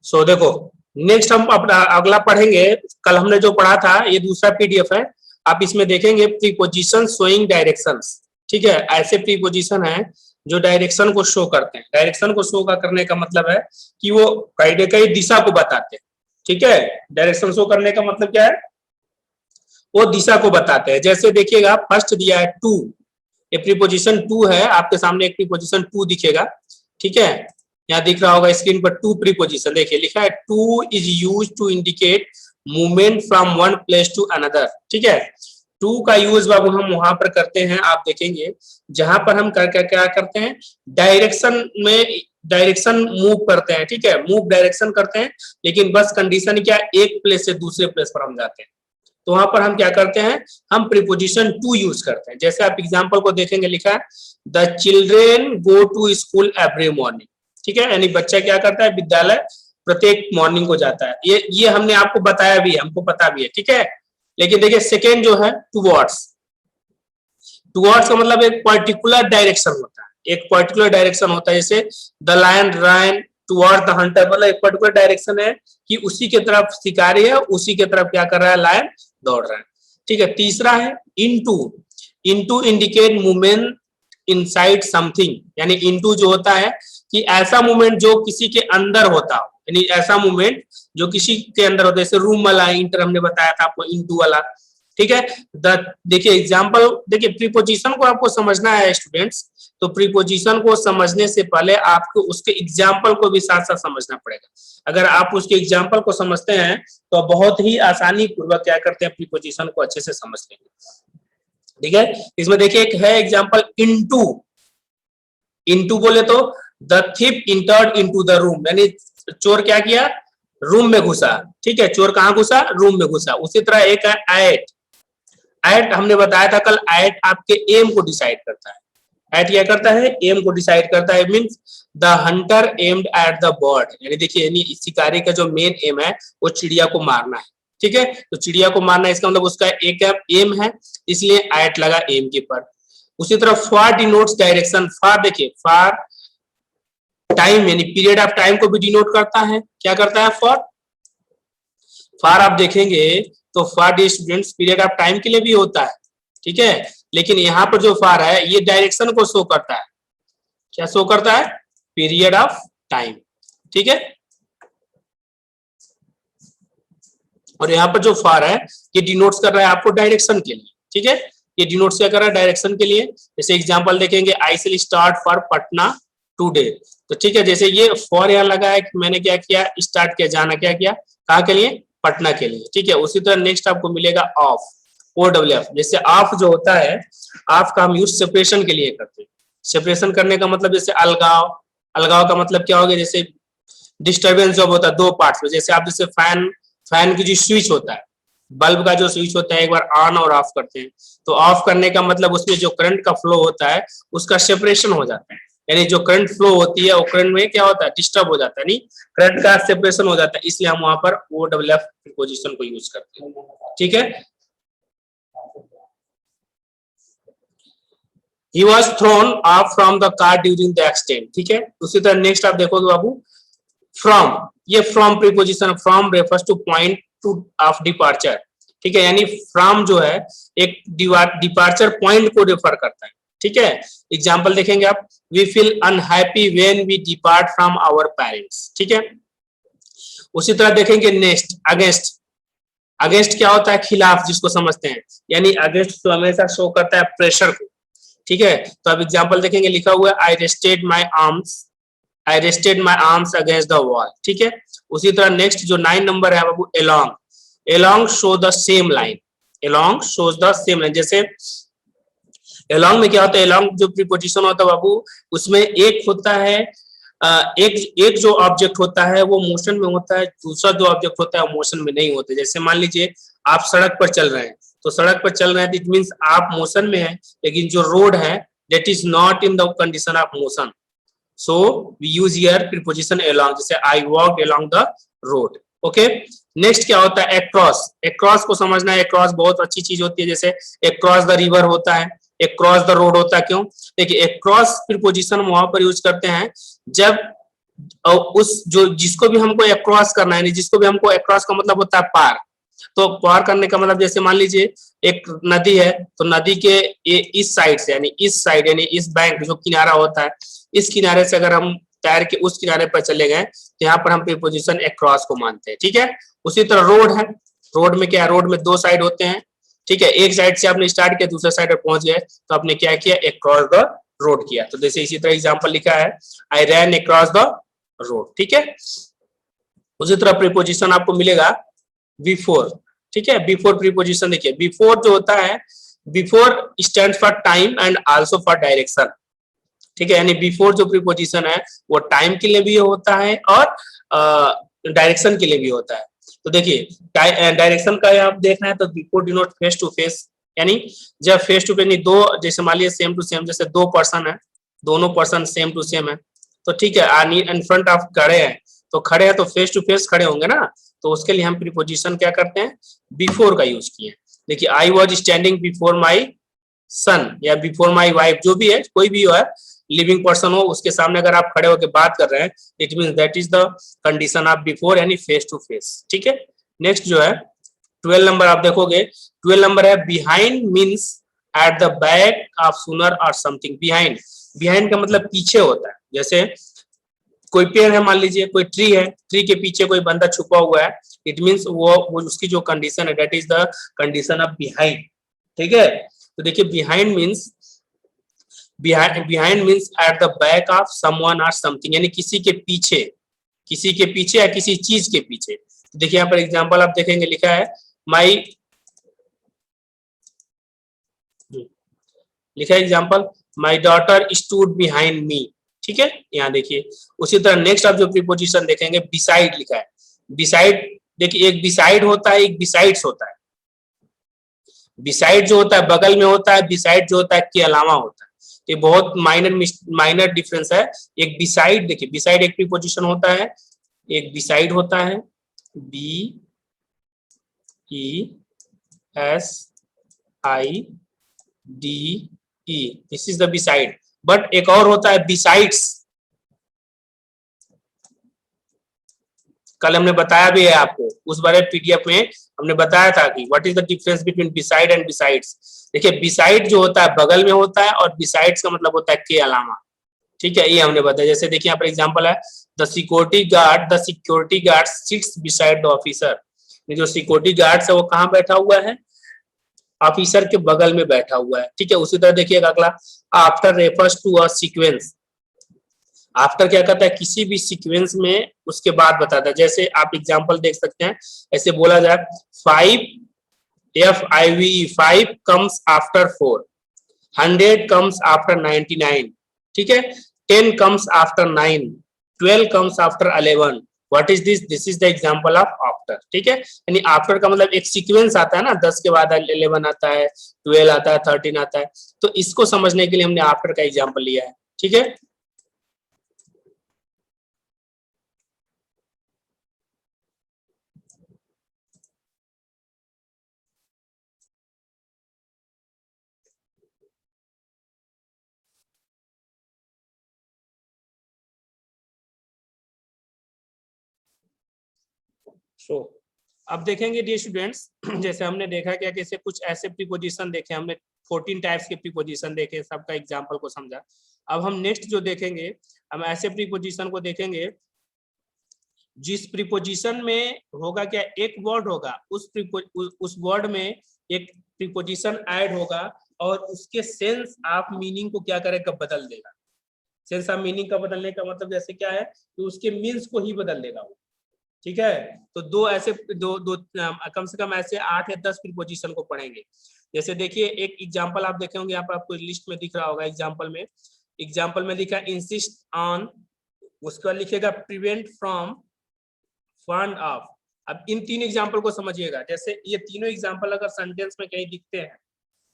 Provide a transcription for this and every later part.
सो देखो, नेक्स्ट हम अपना अगला पढ़ेंगे। कल हमने जो पढ़ा था ये दूसरा पीडीएफ है, आप इसमें देखेंगे प्रीपोजिशन शोइंग डायरेक्शंस। ठीक है, ऐसे प्रीपोजिशन है जो डायरेक्शन को शो करते हैं। डायरेक्शन को शो करने का मतलब है कि वो कहीं ना कहीं दिशा को बताते हैं। ठीक है, डायरेक्शन शो करने का मतलब क्या है, वो दिशा को बताते हैं। जैसे देखिएगा फर्स्ट दिया है टू, ये प्रीपोजिशन टू है, आपके सामने एक प्रीपोजिशन टू दिखेगा। ठीक है, यहाँ दिख रहा होगा स्क्रीन पर टू प्रीपोजिशन, देखिए लिखा है to is use to indicate movement from one place to another. ठीक है, टू का यूज बाबू हम वहां पर करते हैं, आप देखेंगे जहां पर हम क्या करते हैं, डायरेक्शन में डायरेक्शन मूव करते हैं। ठीक है, मूव डायरेक्शन करते हैं, लेकिन बस कंडीशन क्या, एक प्लेस से दूसरे प्लेस पर हम जाते हैं, तो वहां पर हम क्या करते हैं, हम प्रीपोजिशन टू यूज करते हैं। जैसे आप एग्जांपल को देखेंगे, लिखा है the children go to school every morning. ठीक है, यानी बच्चा क्या करता है, विद्यालय प्रत्येक मॉर्निंग को जाता है। ये हमने आपको बताया भी है, हमको पता भी है। ठीक है, लेकिन देखिए सेकेंड जो है टुवर्ड्स, टुवर्ड्स का मतलब एक पर्टिकुलर डायरेक्शन होता है, एक पर्टिकुलर डायरेक्शन होता है। जैसे the lion run toward the hunter, मतलब एक पर्टिकुलर डायरेक्शन है कि उसी के तरफ शिकारी है, उसी के तरफ क्या कर रहा है, लायन दौड़ रहा है। ठीक है, तीसरा है into, into indicate movement inside something, यानी इनटू जो होता है कि ऐसा मूवमेंट जो किसी के अंदर होता हो, यानी ऐसा मूवमेंट जो किसी के अंदर होता है। जैसे रूम वाला इंटर हमने बताया था आपको, इनटू वाला। ठीक है, देखिए एग्जांपल, देखिए प्रीपोजिशन को आपको समझना है स्टूडेंट्स, तो प्रीपोजिशन को समझने से पहले आपको उसके एग्जाम्पल को भी साथ साथ समझना पड़ेगा। अगर आप उसके एग्जाम्पल को समझते हैं तो बहुत ही आसानी पूर्वक क्या करते हैं, प्रीपोजिशन को अच्छे से समझ लेंगे। ठीक है, इसमें देखिए एक है एग्जाम्पल इनटू, इनटू बोले तो the thief entered into the room, यानी चोर क्या किया, रूम में घुसा। ठीक है, चोर कहाँ घुसा, रूम में घुसा। उसी तरह एक है एट, एट हमने बताया था कल, एट आपके एम को डिसाइड करता है। एट क्या करता है, एम को डिसाइड करता है। Means the Hunter aimed at the bird, यानी देखिए यानी शिकारी का जो मेन एम है वो चिड़िया को मारना है। ठीक है, तो चिड़िया को मारना है, इसका मतलब उसका एक एम है, इसलिए एट लगा एम के पर। उसी तरह फार डिनोट्स डायरेक्शन, फार देखिए फार टाइम यानी पीरियड ऑफ टाइम को भी डिनोट करता है। क्या करता है, फॉर, फार आप देखेंगे तो for the students period of time के लिए भी होता है। ठीक है, लेकिन यहाँ पर जो फार है ये डायरेक्शन को शो करता है। क्या शो करता है, पीरियड ऑफ टाइम। ठीक है, और यहाँ पर जो फार है ये डिनोट्स कर रहा है आपको डायरेक्शन के लिए। ठीक है, ये डिनोट्स क्या कर रहा है, डायरेक्शन के लिए। जैसे एग्जांपल देखेंगे, I will start for Patna today, तो ठीक है, जैसे ये फॉर यहाँ लगा है, मैंने क्या किया, स्टार्ट किया, जाना क्या किया, कहाँ के लिए, पटना के लिए। ठीक है, उसी तरह नेक्स्ट आपको मिलेगा ऑफ, OWF। जैसे ऑफ जो होता है, ऑफ का हम यूज सेपरेशन के लिए करते हैं। सेपरेशन करने का मतलब जैसे अलगाव, अलगाव का मतलब क्या हो गया, जैसे डिस्टर्बेंस जब होता है दो पार्ट्स में। जैसे आप जैसे फैन की जो स्विच होता है, बल्ब का जो स्विच होता है, एक बार ऑन और ऑफ करते हैं, तो ऑफ करने का मतलब उसमें जो करंट का फ्लो होता है उसका सेपरेशन हो जाता है, यानी जो करंट फ्लो होती है वो करंट में क्या होता है, डिस्टर्ब हो जाता है, नहीं करंट का सेपरेशन हो जाता है, इसलिए हम वहां पर OWF प्रीपोजिशन को यूज करते हैं। ठीक है, He was thrown off from the car during the accident। ठीक है, उसी तरह नेक्स्ट आप देखोगे बाबू, फ्रॉम, ये from preposition, from refers two point two of departure. ठीक है, यानी फ्रॉम जो है एक डिपार्चर पॉइंट को रेफर करता है। ठीक है, एग्जांपल देखेंगे आप, we feel unhappy when we depart from our parents. ठीक है, उसी तरह देखेंगे नेक्स्ट अगेंस्ट, अगेंस्ट क्या होता है, खिलाफ, जिसको समझते हैं, यानी अगेंस्ट तो हमेशा शो करता है प्रेशर को। ठीक है, तो अब एग्जांपल देखेंगे, लिखा हुआ है I rested my arms, I rested my arms against the wall. ठीक है, उसी तरह नेक्स्ट जो 9 नंबर है बाबू, along, along show the same line, along shows the same line. जैसे अलोंग में क्या होता है, अलोंग जो प्रीपोजिशन होता है बाबू, उसमें एक होता है एक जो ऑब्जेक्ट होता है वो मोशन में होता है, दूसरा जो ऑब्जेक्ट होता है वो मोशन में नहीं होता। जैसे मान लीजिए आप सड़क पर चल रहे हैं, तो सड़क पर चल रहे हैं, इट मींस आप मोशन में हैं, लेकिन जो रोड है that is not in the condition of motion, so we use here preposition along. जैसे I walked along the road. Okay, next क्या होता है, अक्रॉस, अक्रॉस को समझना है, अक्रॉस बहुत अच्छी चीज होती है। जैसे अक्रॉस द रिवर होता है, अक्रॉस द रोड होता है। क्यों, देखिए अक्रॉस प्रीपोजिशन वहां पर यूज करते हैं जब और उस जो जिसको भी हमको अक्रॉस करना है, जिसको भी हमको अक्रॉस का मतलब होता है पार, तो पार करने का मतलब जैसे मान लीजिए एक नदी है, तो नदी के इस साइड से यानी इस साइड यानी इस बैंक जो किनारा होता है, इस किनारे से अगर हम तैर के उस किनारे पर चले गए तो यहाँ पर हम प्रीपोजिशन अक्रॉस को मानते हैं, ठीक है। उसी तरह रोड है, रोड में क्या है, रोड में दो साइड होते हैं, ठीक है। एक साइड से आपने स्टार्ट किया, दूसरे साइड पर पहुंच गए तो आपने क्या किया, अक्रॉस द रोड किया। तो जैसे इसी तरह एग्जाम्पल लिखा है, आई रैन अक्रॉस द रोड, ठीक है। उसी तरह प्रीपोजिशन आपको मिलेगा बिफोर, ठीक है। बिफोर प्रीपोजिशन देखिए, बिफोर जो होता है, before stand for time and also for direction, ठीक है। यानी बिफोर जो प्रीपोजिशन है वो टाइम के लिए भी होता है और डायरेक्शन के लिए भी होता है। तो देखिए डायरेक्शन का आप देखना है तो before denote face to face, यानी जब फेस टू फेस दो, जैसे मान लीजिए सेम टू सेम, जैसे दो पर्सन है, दोनों पर्सन सेम टू सेम है, तो ठीक है, इन फ्रंट ऑफ खड़े हैं, तो खड़े हैं तो फेस टू फेस खड़े होंगे ना, तो उसके लिए हम प्रीपोजिशन क्या करते हैं, बिफोर का यूज किए। देखिए I was standing before my son या बिफोर माई वाइफ, जो भी है कोई भी है लिविंग पर्सन हो, उसके सामने अगर आप खड़े होकर बात कर रहे हैं, it mean that is the condition of before यानी फेस टू फेस, ठीक है। नेक्स्ट जो है 12 नंबर आप देखोगे, 12 नंबर है behind means at the back of सुनर और समथिंग। बिहाइंड, बिहाइंड का मतलब पीछे होता है, जैसे कोई पेड़ है, मान लीजिए कोई ट्री है, ट्री के पीछे कोई बंदा छुपा हुआ है, इट मीन्स वो उसकी जो कंडीशन है that is the condition of behind, ठीक है। तो देखिए behind means, behind means at the back of someone और समथिंग, यानी किसी के पीछे, किसी के पीछे या किसी चीज के पीछे। तो देखिए यहाँ पर एग्जांपल आप देखेंगे, लिखा है माई, लिखा है example my daughter stood behind me, ठीक है। यहाँ देखिए उसी तरह नेक्स्ट आप जो प्रीपोजिशन देखेंगे बिसाइड लिखा है। बिसाइड देखिए एक बिसाइड होता है, एक बिसाइड्स होता है। बिसाइड जो होता है बगल में होता है, बिसाइड जो होता है के अलावा होता है। ये बहुत माइनर डिफरेंस है। एक बिसाइड देखिए, बिसाइड एक प्रीपोजिशन होता है, एक बिसाइड होता है, B E S I D E, this is the beside. But एक और होता है बिसाइड्स, कल हमने बताया भी है आपको, उस बारे पीडीएफ में हमने बताया था कि what is the difference between beside and besides. देखिए बिसाइड जो होता है बगल में होता है और बिसाइड्स का मतलब होता है के अलावा, ठीक है, ये हमने बताया। जैसे देखिए यहाँ पर एग्जांपल है the security guard sits beside the officer. जो सिक्योरिटी गार्ड है वो कहाँ बैठा हुआ है, ऑफिसर के बगल में बैठा हुआ है, ठीक है। उसी तरह देखिएगा अगला, after refers to a sequence. After क्या कहता है, किसी भी सीक्वेंस में उसके बाद बताता है। जैसे आप एग्जांपल देख सकते हैं, ऐसे बोला जाए 5 कम्स आफ्टर 4, 100 कम्स आफ्टर 99, ठीक है। 10 comes after 9, 12 comes after 11। What is this, this is the example of after, ठीक है। यानी आफ्टर का मतलब एक सीक्वेंस आता है ना, 10 के बाद 11 आता है, 12 आता है, 13 आता है, तो इसको समझने के लिए हमने आफ्टर का एग्जांपल लिया है, ठीक है। सो अब देखेंगे डियर स्टूडेंट्स, जैसे हमने देखा क्या, कैसे कुछ ऐसे प्रीपोजिशन देखे हमने, 14 टाइप्स के प्रीपोजिशन देखे, सबका एग्जांपल को समझा। अब हम नेक्स्ट जो देखेंगे, हम ऐसे प्रीपोजिशन को देखेंगे जिस प्रीपोजिशन में होगा क्या, एक वर्ड होगा, उस वर्ड में एक प्रीपोजिशन ऐड होगा और उसके सेंस ऑफ मीनिंग को क्या करेगा, बदल देगा। सेंस ऑफ मीनिंग का बदलने का मतलब जैसे क्या है कि उसके मीन्स को ही बदल देगा वो, ठीक है। तो दो ऐसे दो कम से कम ऐसे 8 या 10 प्रीपोजिशन को पढ़ेंगे। जैसे देखिए एक एग्जांपल आप देखे होंगे, यहाँ पर आपको लिस्ट में दिख रहा होगा, एग्जांपल में लिखा इंसिस्ट ऑन, उसका लिखेगा प्रिवेंट फ्रॉम, फंड ऑफ। अब इन 3 एग्जांपल को समझिएगा, जैसे ये तीनों एग्जांपल अगर सेंटेंस में कहीं दिखते हैं,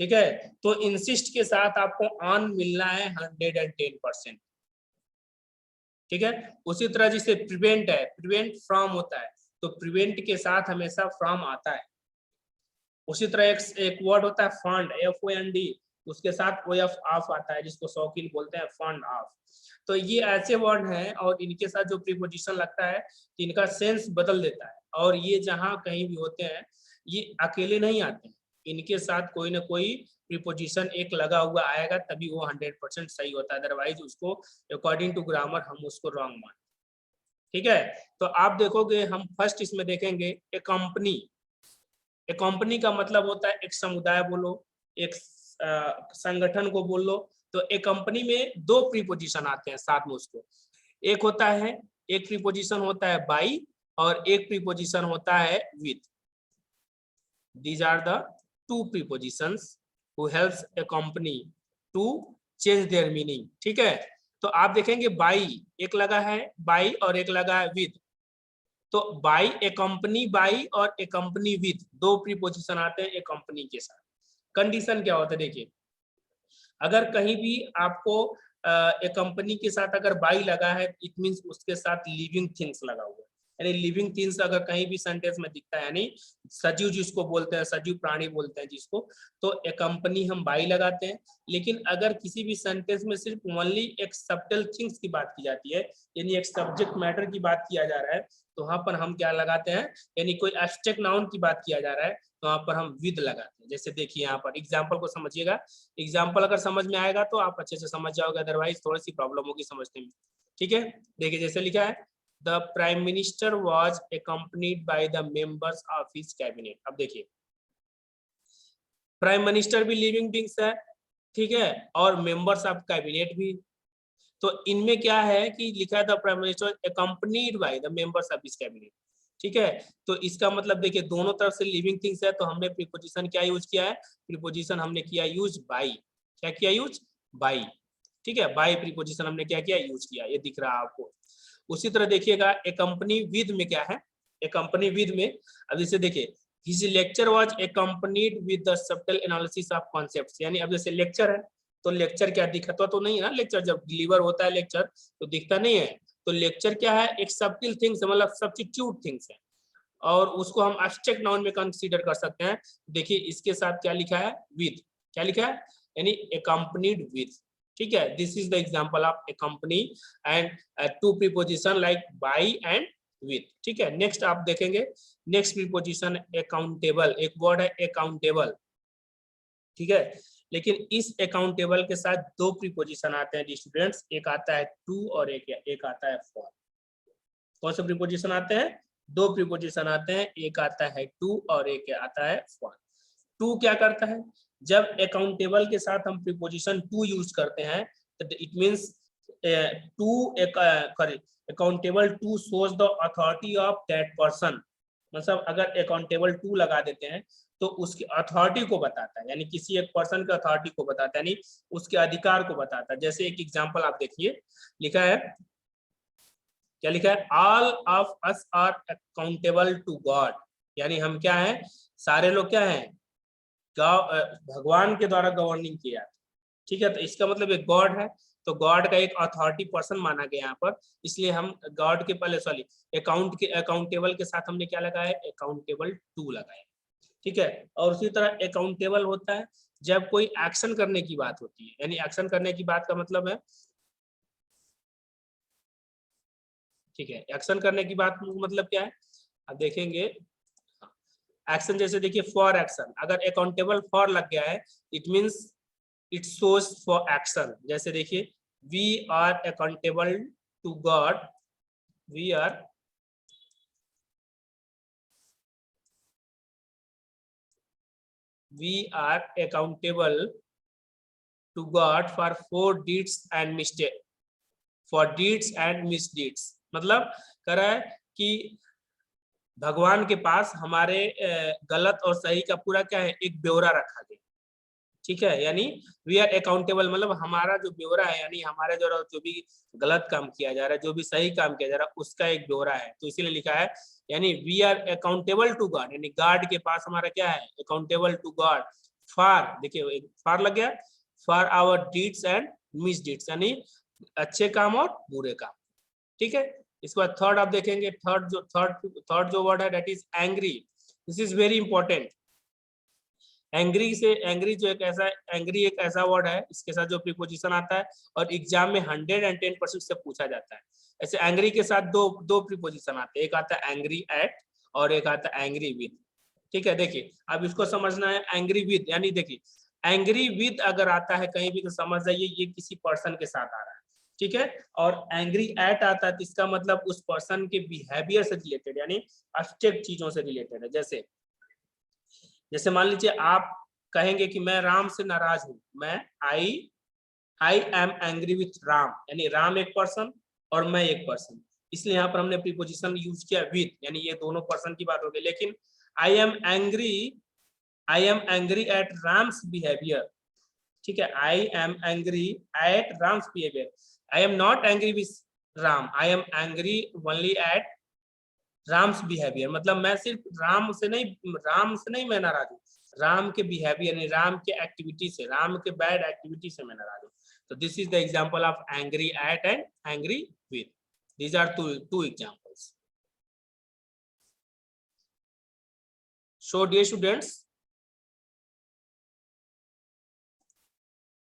ठीक है, तो इंसिस्ट के साथ आपको ऑन मिलना है 110%, ठीक है। उसी तरह जिसे प्रिवेंट है, प्रिवेंट फ्रॉम होता है, तो प्रिवेंट के साथ हमेशा फ्रॉम आता है। उसी तरह एक वर्ड होता है फंड, FOND, उसके साथ वे ऑफ आता है जिसको शौकीन बोलते हैं, फंड ऑफ। तो ये ऐसे वर्ड हैं और इनके साथ जो प्रीपोजिशन लगता है इनका सेंस बदल देता है। और ये जहां कहीं भी होते हैं ये अकेले नहीं आते हैं, इनके साथ कोई ना कोई प्रीपोजिशन एक लगा हुआ आएगा तभी वो 100% सही होता है, अदरवाइज उसको अकॉर्डिंग टू ग्रामर हम उसको रॉन्ग मान। ठीक है, तो आप देखोगे हम फर्स्ट इसमें देखेंगे ए कंपनी। ए कंपनी का मतलब होता है एक समुदाय बोलो, एक संगठन को बोल लो। तो ए कंपनी में दो प्रीपोजिशन आते हैं साथ में उसको, एक होता है, एक प्रीपोजिशन होता है बाई और एक प्रीपोजिशन होता है with. These are the two prepositions who helps a company to change their meaning। ठीक है, तो आप देखेंगे बाई एक लगा है, बाई और एक लगा है विद। तो बाई ए कंपनी, बाई और ए कंपनी विद, दो प्रीपोजिशन आते हैं ए कंपनी के साथ। कंडीशन क्या होता है देखिए, अगर कहीं भी आपको ए कंपनी के साथ अगर बाई लगा है इट मींस उसके साथ लिविंग थिंग्स लगा हुआ है, यानी लिविंग थिंग्स अगर कहीं भी सेंटेंस में दिखता है, यानी सजीव जिसको बोलते हैं, सजीव प्राणी बोलते हैं जिसको, तो ए कंपनी हम बाई लगाते हैं। लेकिन अगर किसी भी सेंटेंस में सिर्फ ओनली एक सब्टल थिंग्स की बात की जाती है, यानी एक सब्जेक्ट मैटर की बात किया जा रहा है, तो वहां पर हम क्या लगाते हैं, यानी कोई एब्स्ट्रैक्ट नाउन की बात किया जा रहा है तो वहां पर हम विद लगाते हैं। जैसे देखिए यहाँ पर एग्जाम्पल को समझिएगा, एग्जाम्पल अगर समझ में आएगा तो आप अच्छे से समझ जाओगे, अदरवाइज थोड़ी सी प्रॉब्लम होगी समझने में। ठीक है, देखिए जैसे लिखा है the prime minister was accompanied by the members of his cabinet। अब देखिए प्राइम मिनिस्टर भी लिविंग बींग्स है, ठीक है, और मेंबर्स ऑफ कैबिनेट भी। तो इनमें क्या है कि लिखा है the prime minister accompanied by the members of his cabinet। ठीक है, तो इसका मतलब देखिए दोनों तरफ से लिविंग थिंग्स है, तो हमने प्रीपोजिशन क्या यूज किया है, प्रीपोजिशन हमने किया यूज बाई। क्या किया यूज, बाई। ठीक है, बाई प्रीपोजिशन हमने क्या किया, यूज किया, ये दिख रहा है आपको। उसी तरह देखिएगा ए कंपनी विद में क्या है, ए कंपनी विद में अब जैसे देखिए his lecture was accompanied with the subtle analysis of concepts। यानी अब जैसे लेक्चर है तो लेक्चर क्या दिखता तो नहीं है ना, लेक्चर जब डिलीवर होता है लेक्चर तो दिखता नहीं है, तो लेक्चर क्या है, एक सब्टिल थिंग्स मतलब सब्स्टिट्यूट थिंग्स है, और उसको हम एब्स्ट्रैक्ट नाउन में कंसीडर कर सकते हैं। देखिए इसके साथ क्या लिखा है, विद। क्या लिखा है, यानी accompanied with। ठीक है, this is the example of a company and two preposition like by and with. ठीक है, नेक्स्ट आप देखेंगे, नेक्स्ट प्रीपोजिशन अकाउंटेबल, एक वर्ड है अकाउंटेबल। ठीक है, लेकिन इस अकाउंटेबल के साथ दो प्रीपोजिशन आते हैं स्टूडेंट्स, एक आता है टू और एक आता है फॉर। कौन से प्रीपोजिशन आते हैं, दो प्रीपोजिशन आते हैं, एक आता है टू और एक आता है फॉर। टू क्या करता है, जब अकाउंटेबल के साथ हम प्रीपोजिशन टू यूज करते हैं तो it means to accountable to shows the authority of that person. मतलब अगर अकाउंटेबल टू लगा देते हैं तो उसकी अथॉरिटी को बताता है, यानी किसी एक पर्सन के अथॉरिटी को बताता है, यानी उसके अधिकार को बताता है। जैसे एक एग्जांपल आप देखिए, लिखा है, क्या लिखा है, all of us are accountable to God. यानी हम क्या हैं, सारे लोग क्या हैं, भगवान के द्वारा गवर्निंग किया। ठीक है, तो इसका मतलब एक गॉड है, तो गॉड का एक अथॉरिटी पर्सन माना गया यहाँ पर, इसलिए हम गॉड के पहले सॉरी अकाउंटेबल के साथ हमने क्या लगाया, अकाउंटेबल टू लगाया। ठीक है, और उसी तरह अकाउंटेबल होता है जब कोई एक्शन करने की बात होती है, यानी एक्शन करने की बात का मतलब है, ठीक है, एक्शन करने की बात मतलब क्या है, अब देखेंगे एक्शन। जैसे देखिए फॉर एक्शन, अगर अकाउंटेबल फॉर लग गया है it means it shows for action. जैसे देखिए we are accountable to God, we are accountable to God for deeds and mistake, for deeds and misdeeds। मतलब कह रहा है कि भगवान के पास हमारे गलत और सही का पूरा क्या है, एक ब्यौरा रखा गया। ठीक है, यानी वी आर अकाउंटेबल मतलब हमारा जो ब्यौरा है, यानी हमारे जो भी गलत काम किया जा रहा है, जो भी सही काम किया जा रहा है, उसका एक ब्यौरा है, तो इसीलिए लिखा है, यानी we are accountable to God, यानी गॉड के पास हमारा क्या है, अकाउंटेबल टू गॉड फॉर, देखिए फॉर लग गया, for our deeds and misdeeds, यानी अच्छे काम और बुरे काम। ठीक है, इसके बाद थर्ड आप देखेंगे, थर्ड जो वर्ड है that is angry. This is very important. Angry से, एंग्री जो एक ऐसा, एंग्री एक ऐसा वर्ड है इसके साथ जो प्रीपोजिशन आता है और एग्जाम में 110% से पूछा जाता है। ऐसे एंग्री के साथ दो दो प्रीपोजिशन आते हैं, एक आता है एंग्री एट और एक आता है एंग्री विद। ठीक है, देखिए अब इसको समझना है। एंग्री विद यानी देखिए एंग्री विद अगर आता है कहीं भी तो समझ जाइए ये किसी पर्सन के साथ आ रहा है। ठीक है, और एंग्री एट आता है तो इसका मतलब उस पर्सन के बिहेवियर से रिलेटेड यानी अब्स्ट्रैक्ट चीजों से रिलेटेड है। जैसे जैसे मान लीजिए आप कहेंगे कि मैं राम से नाराज हूं, मैं आई एम एंग्री विथ राम, यानी राम एक पर्सन और मैं एक पर्सन, इसलिए यहाँ पर हमने प्रीपोजिशन यूज किया विथ, यानी ये दोनों पर्सन की बात हो गई। लेकिन I am angry at Ram's behaviour. ठीक है, I am angry at Ram's behaviour, I am not angry with Ram, I am angry only at Ram's behaviour. मतलब मैं सिर्फ राम से नहीं मैं नाराज हूँ, राम के बिहेवियर यानी राम के एक्टिविटी से, राम के बैड एक्टिविटी से मैं नाराज हूँ। So this is the example of angry at and angry with. These are two examples. So dear students,